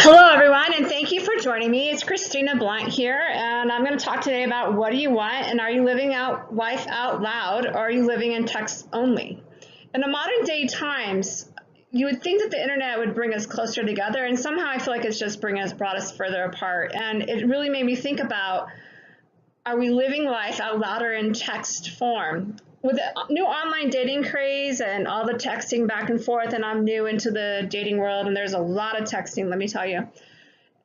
Hello, everyone, and thank you for joining me. It's Christina Blunt here, and I'm going to talk today about what do you want, and are you living out life out loud, or are you living in text only? In the modern day times, you would think that the internet would bring us closer together, and somehow I feel like it's just brought us further apart. And it really made me think about, are we living life out loud or in text form? With the new online dating craze and all the texting back and forth, and I'm new into the dating world, and there's a lot of texting, let me tell you.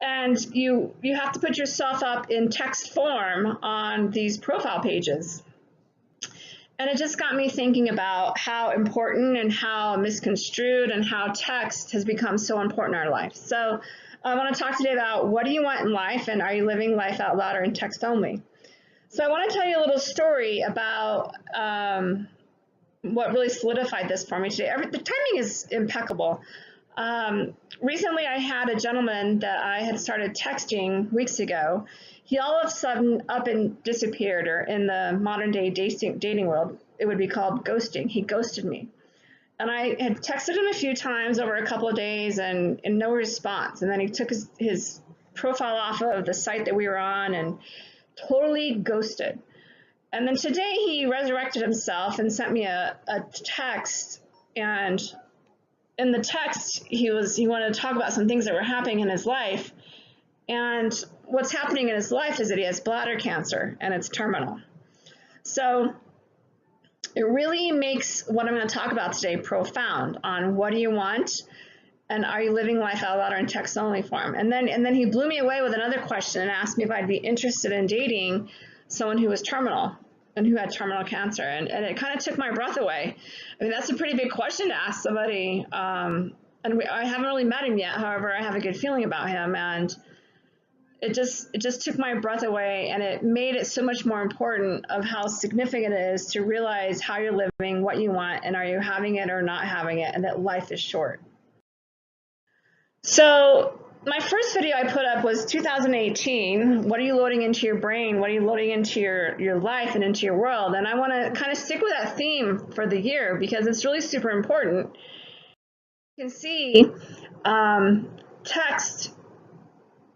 And you have to put yourself up in text form on these profile pages. And it just got me thinking about how important and how misconstrued and how text has become so important in our life. So I want to talk today about what do you want in life, and are you living life out loud or in text only? So I want to tell you a little story about what really solidified this for me today. The timing is impeccable. Recently, I had a gentleman that I had started texting weeks ago. He all of a sudden up and disappeared, or in the modern day dating world, it would be called ghosting. He ghosted me. And I had texted him a few times over a couple of days and no response. And then he took his profile off of the site that we were on and totally ghosted. And then today he resurrected himself and sent me a text. And in the text, he wanted to talk about some things that were happening in his life. And what's happening in his life is that he has bladder cancer and it's terminal. So it really makes what I'm going to talk about today profound on what do you want, and are you living life out loud or in text only form? And then he blew me away with another question and asked me if I'd be interested in dating someone who was terminal and who had terminal cancer. And it kind of took my breath away. I mean, that's a pretty big question to ask somebody. I haven't really met him yet. However, I have a good feeling about him. And it just took my breath away, and it made it so much more important of how significant it is to realize how you're living, what you want, and are you having it or not having it, and that life is short. So my first video I put up was 2018. What are you loading into your brain? What are you loading into your life and into your world? And I want to kind of stick with that theme for the year because it's really super important. You can see text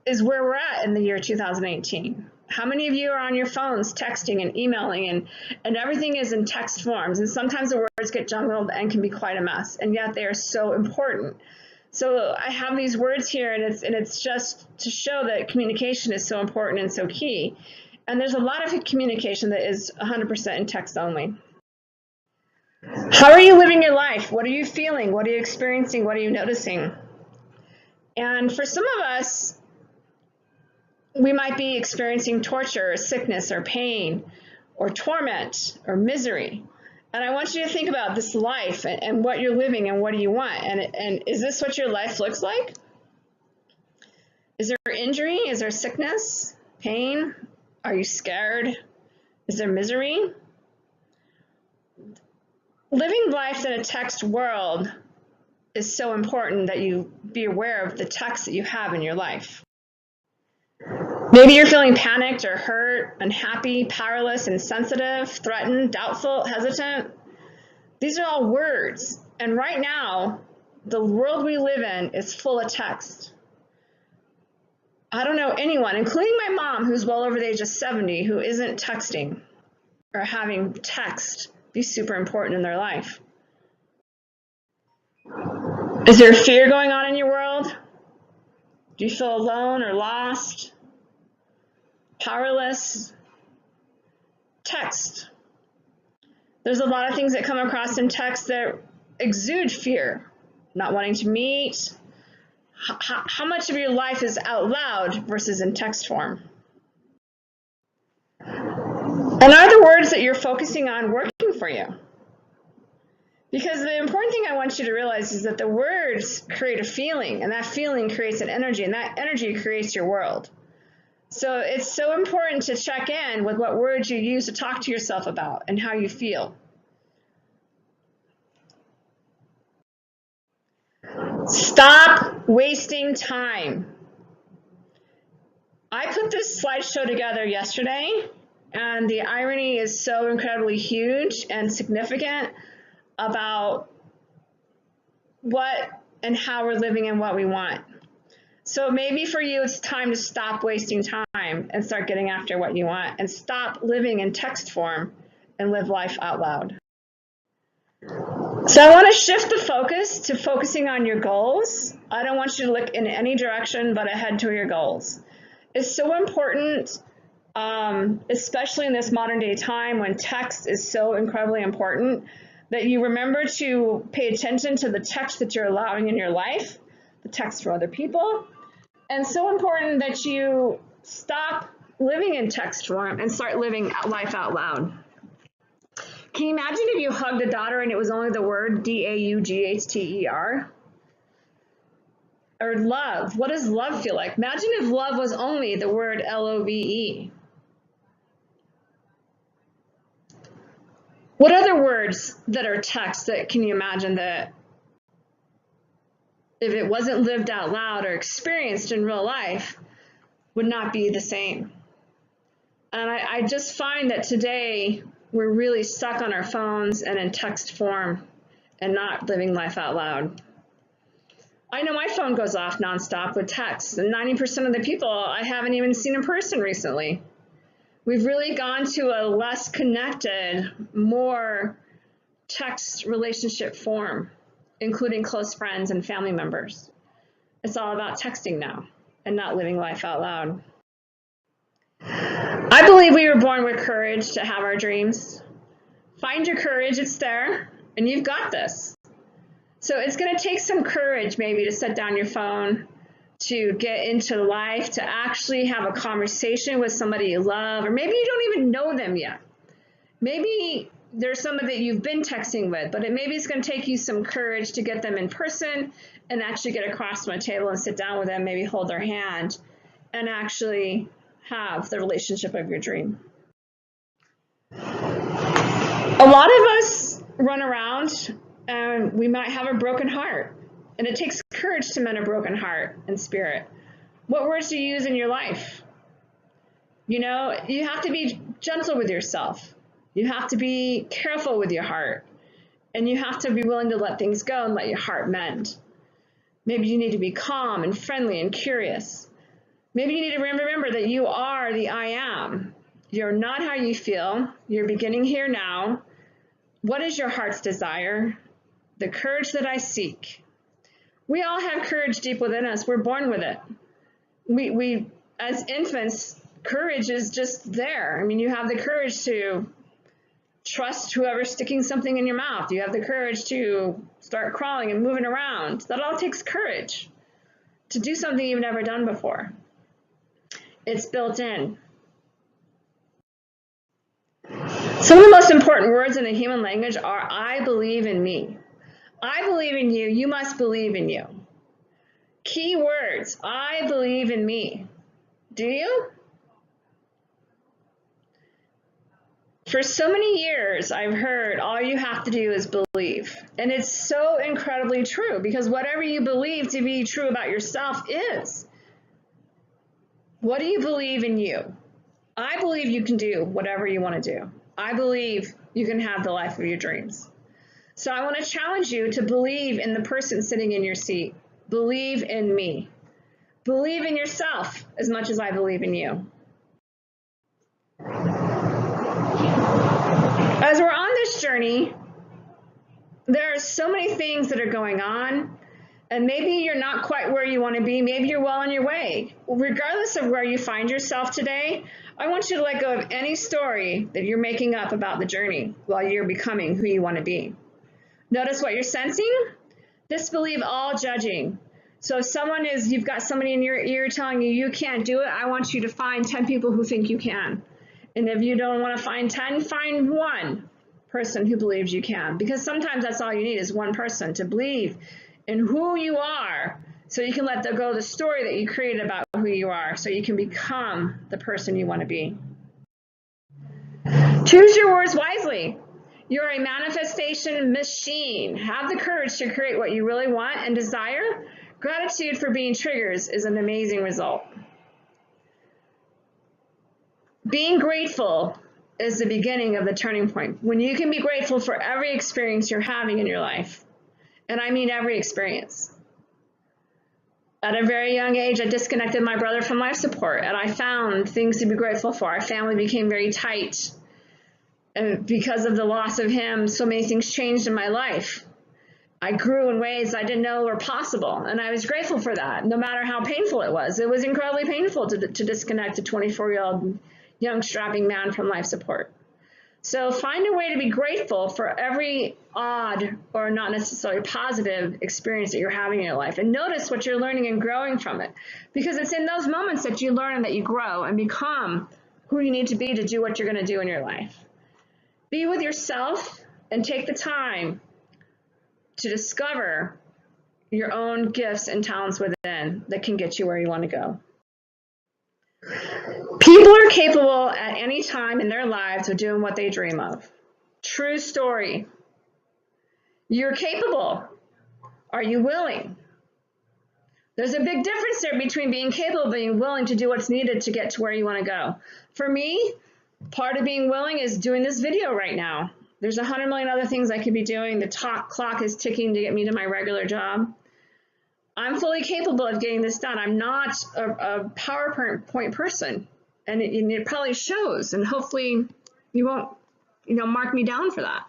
is where we're at in the year 2018. How many of you are on your phones texting and emailing, and everything is in text forms? And sometimes the words get jumbled and can be quite a mess, and yet they are so important. So I have these words here, and it's just to show that communication is so important and so key. And there's a lot of communication that is 100% in text only. How are you living your life? What are you feeling? What are you experiencing? What are you noticing? And for some of us, we might be experiencing torture or sickness or pain or torment or misery. And I want you to think about this life and what you're living and what do you want. And is this what your life looks like? Is there injury? Is there sickness? Pain? Are you scared? Is there misery? Living life in a text world is so important that you be aware of the text that you have in your life. Maybe you're feeling panicked or hurt, unhappy, powerless, insensitive, threatened, doubtful, hesitant. These are all words. And right now, the world we live in is full of text. I don't know anyone, including my mom, who's well over the age of 70, who isn't texting or having text be super important in their life. Is there fear going on in your world? Do you feel alone or lost? Powerless? Text. There's a lot of things that come across in text that exude fear, not wanting to meet. How much of your life is out loud versus in text form? And are the words that you're focusing on working for you? Because the important thing I want you to realize is that the words create a feeling, and that feeling creates an energy, and that energy creates your world. So it's so important to check in with what words you use to talk to yourself about and how you feel. Stop wasting time. I put this slideshow together yesterday, and the irony is so incredibly huge and significant about what and how we're living and what we want. So maybe for you, it's time to stop wasting time and start getting after what you want, and stop living in text form and live life out loud. So I want to shift the focus to focusing on your goals. I don't want you to look in any direction but ahead to your goals. It's so important, especially in this modern day time when text is so incredibly important, that you remember to pay attention to the text that you're allowing in your life, the text from other people. And so important that you stop living in text form and start living life out loud. Can you imagine if you hugged a daughter and it was only the word D-A-U-G-H-T-E-R? Or love. What does love feel like? Imagine if love was only the word L-O-V-E. What other words that are text that can you imagine that if it wasn't lived out loud or experienced in real life would not be the same? And I just find that today we're really stuck on our phones and in text form and not living life out loud. I know my phone goes off nonstop with texts, and 90% of the people I haven't even seen in person recently. We've really gone to a less connected, more text relationship form, including close friends and family members. It's all about texting now and not living life out loud. I believe we were born with courage to have our dreams. Find your courage, it's there, and you've got this. So it's going to take some courage maybe to set down your phone, to get into life, to actually have a conversation with somebody you love, or maybe you don't even know them yet. Maybe there's somebody that you've been texting with, but maybe it's going to take you some courage to get them in person and actually get across from a table and sit down with them, maybe hold their hand, and actually have the relationship of your dream. A lot of us run around and we might have a broken heart, and it takes courage to mend a broken heart and spirit. What words do you use in your life? You know, you have to be gentle with yourself. You have to be careful with your heart, and you have to be willing to let things go and let your heart mend. Maybe you need to be calm and friendly and curious. Maybe you need to remember that you are the I am. You're not how you feel. You're beginning here now. What is your heart's desire? The courage that I seek. We all have courage deep within us. We're born with it. We as infants, courage is just there. I mean, you have the courage to trust whoever's sticking something in your mouth. You have the courage to start crawling and moving around. That all takes courage to do something you've never done before. It's built in. Some of the most important words in the human language are I believe in me. I believe in you, you must believe in you. Key words, I believe in me. Do you? For so many years, I've heard all you have to do is believe. And it's so incredibly true, because whatever you believe to be true about yourself is. What do you believe in you? I believe you can do whatever you want to do. I believe you can have the life of your dreams. So I want to challenge you to believe in the person sitting in your seat. Believe in me. Believe in yourself as much as I believe in you. As we're on this journey, there are so many things that are going on, and maybe you're not quite where you want to be. Maybe you're well on your way. Regardless of where you find yourself today, I want you to let go of any story that you're making up about the journey while you're becoming who you want to be. Notice what you're sensing. Disbelieve all judging. So if you've got somebody in your ear telling you you can't do it, I want you to find 10 people who think you can. And if you don't want to find 10, find one person who believes you can. Because sometimes that's all you need is one person to believe in who you are, so you can let go of the story that you created about who you are, so you can become the person you want to be. Choose your words wisely. You're a manifestation machine. Have the courage to create what you really want and desire. Gratitude for being triggers is an amazing result. Being grateful is the beginning of the turning point. When you can be grateful for every experience you're having in your life, and I mean every experience. At a very young age, I disconnected my brother from life support, and I found things to be grateful for. Our family became very tight. And because of the loss of him, so many things changed in my life. I grew in ways I didn't know were possible, and I was grateful for that, no matter how painful it was. It was incredibly painful to disconnect a 24-year-old young strapping man from life support. So find a way to be grateful for every odd or not necessarily positive experience that you're having in your life, and notice what you're learning and growing from it, because it's in those moments that you learn and that you grow and become who you need to be to do what you're going to do in your life. Be with yourself and take the time to discover your own gifts and talents within that can get you where you want to go. People are capable at any time in their lives of doing what they dream of. True story. You're capable. Are you willing? There's a big difference there between being capable and being willing to do what's needed to get to where you want to go. For me, part of being willing is doing this video right now. There's 100 million other things I could be doing. The clock is ticking to get me to my regular job. I'm fully capable of getting this done. I'm not a PowerPoint person, and it probably shows, and hopefully you won't, mark me down for that.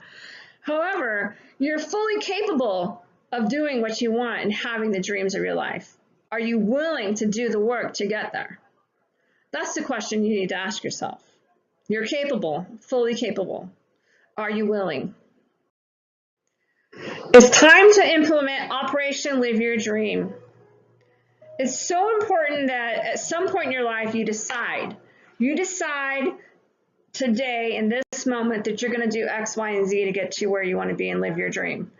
However, you're fully capable of doing what you want and having the dreams of your life. Are you willing to do the work to get there? That's the question you need to ask yourself. You're capable, fully capable. Are you willing? It's time to implement Operation Live Your Dream. It's so important that at some point in your life you decide today in this moment that you're going to do X, Y, and Z to get to where you want to be and live your dream.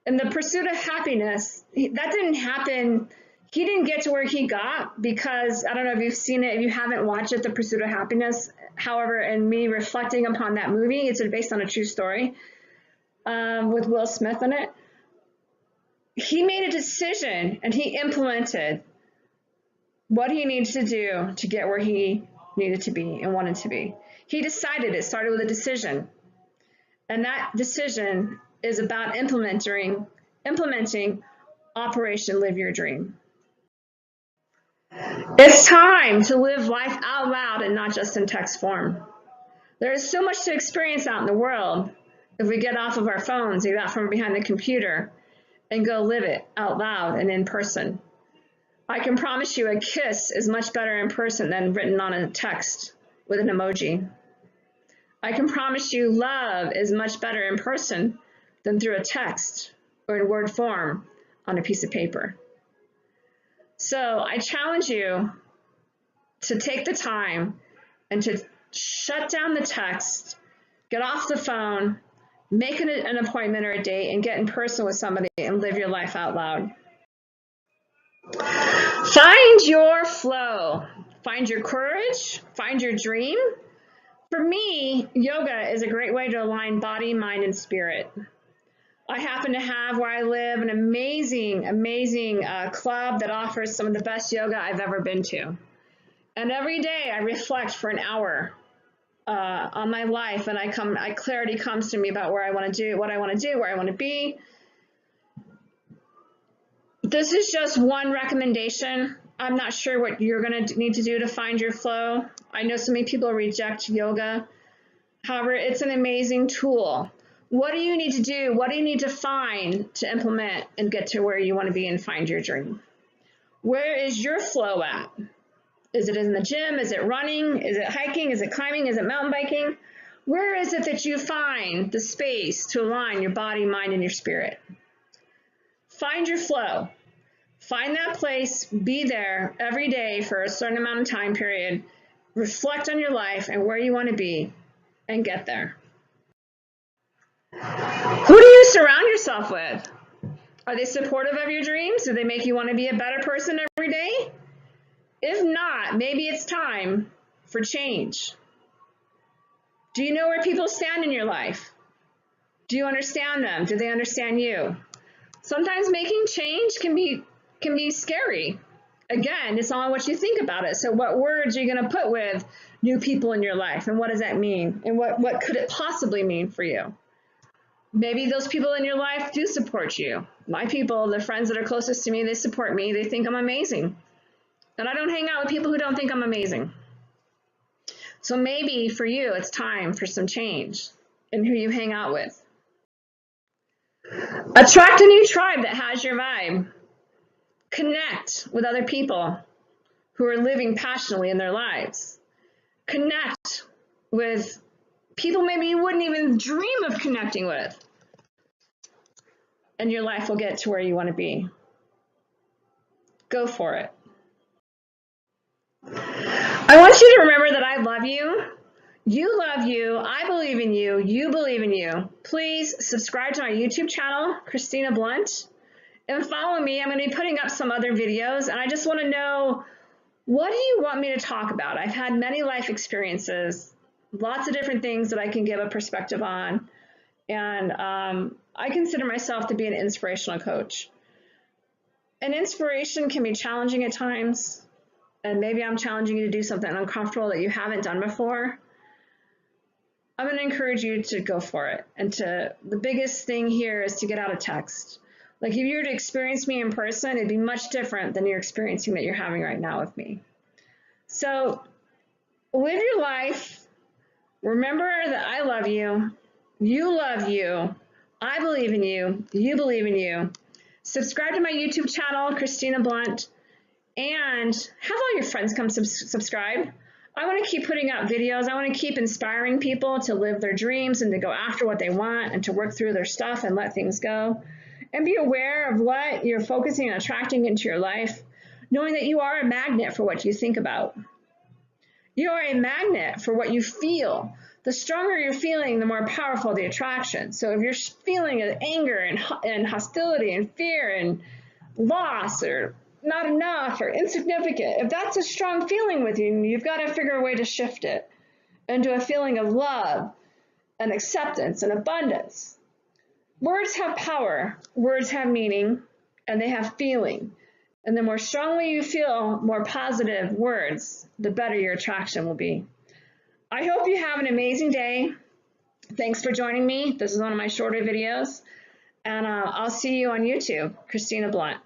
In the pursuit of happiness, that didn't happen. He didn't get to where he got because, I don't know if you've seen it, if you haven't watched it, The Pursuit of Happiness. However, in me reflecting upon that movie, it's based on a true story with Will Smith in it. He made a decision and he implemented what he needed to do to get where he needed to be and wanted to be. He decided. It started with a decision. And that decision is about implementing Operation Live Your Dream. It's time to live life out loud and not just in text form. There is so much to experience out in the world if we get off of our phones, get out from behind the computer, and go live it out loud and in person. I can promise you a kiss is much better in person than written on a text with an emoji. I can promise you love is much better in person than through a text or in word form on a piece of paper. So I challenge you to take the time and to shut down the text, get off the phone, make an appointment or a date, and get in person with somebody and live your life out loud. Find your flow. Find your courage. Find your dream. For me, yoga is a great way to align body, mind, and spirit. I happen to have where I live an amazing club that offers some of the best yoga I've ever been to. And every day I reflect for an hour on my life, and clarity comes to me about where I want to do, what I want to do, where I want to be. This is just one recommendation. I'm not sure what you're going to need to do to find your flow. I know so many people reject yoga. However, it's an amazing tool. What do you need to do? What do you need to find to implement and get to where you want to be and find your dream? Where is your flow at? Is it in the gym? Is it running? Is it hiking? Is it climbing? Is it mountain biking? Where is it that you find the space to align your body, mind, and your spirit? Find your flow. Find that place, be there every day for a certain amount of time period. Reflect on your life and where you want to be and get there. Who do you surround yourself with? Are they supportive of your dreams? Do they make you want to be a better person every day? If not, maybe it's time for change. Do you know where people stand in your life? Do you understand them? Do they understand you? Sometimes making change can be scary. Again, it's all what you think about it. So what words are you going to put with new people in your life? And what does that mean? And what could it possibly mean for you? Maybe those people in your life do support you. My people, the friends that are closest to me, they support me. They think I'm amazing. And I don't hang out with people who don't think I'm amazing. So maybe for you, it's time for some change in who you hang out with. Attract a new tribe that has your vibe. Connect with other people who are living passionately in their lives. Connect with people maybe you wouldn't even dream of connecting with. And your life will get to where you want to be. Go for it. I want you to remember that I love you. You love you. I believe in you. You believe in you. Please subscribe to my YouTube channel, Christina Blunt, and follow me. I'm going to be putting up some other videos, and I just want to know, what do you want me to talk about? I've had many life experiences, lots of different things that I can give a perspective on, and I consider myself to be an inspirational coach. And inspiration can be challenging at times, and maybe I'm challenging you to do something uncomfortable that you haven't done before. I'm going to encourage you to go for it. And the biggest thing here is to get out of text. Like if you were to experience me in person, it'd be much different than you're experiencing that you're having right now with me. So live your life. Remember that I love you. You love you. I believe in you. You believe in you. Subscribe to my YouTube channel, Christina Blunt, and have all your friends come subscribe. I want to keep putting out videos. I want to keep inspiring people to live their dreams and to go after what they want and to work through their stuff and let things go. And be aware of what you're focusing and attracting into your life, knowing that you are a magnet for what you think about. You are a magnet for what you feel. The stronger you're feeling, the more powerful the attraction. So if you're feeling anger and hostility and fear and loss or not enough or insignificant, if that's a strong feeling with you, you've got to figure a way to shift it into a feeling of love and acceptance and abundance. Words have power, words have meaning, and they have feeling. And the more strongly you feel more positive words, the better your attraction will be. I hope you have an amazing day. Thanks for joining me. This is one of my shorter videos, and I'll see you on YouTube, Christina Blunt.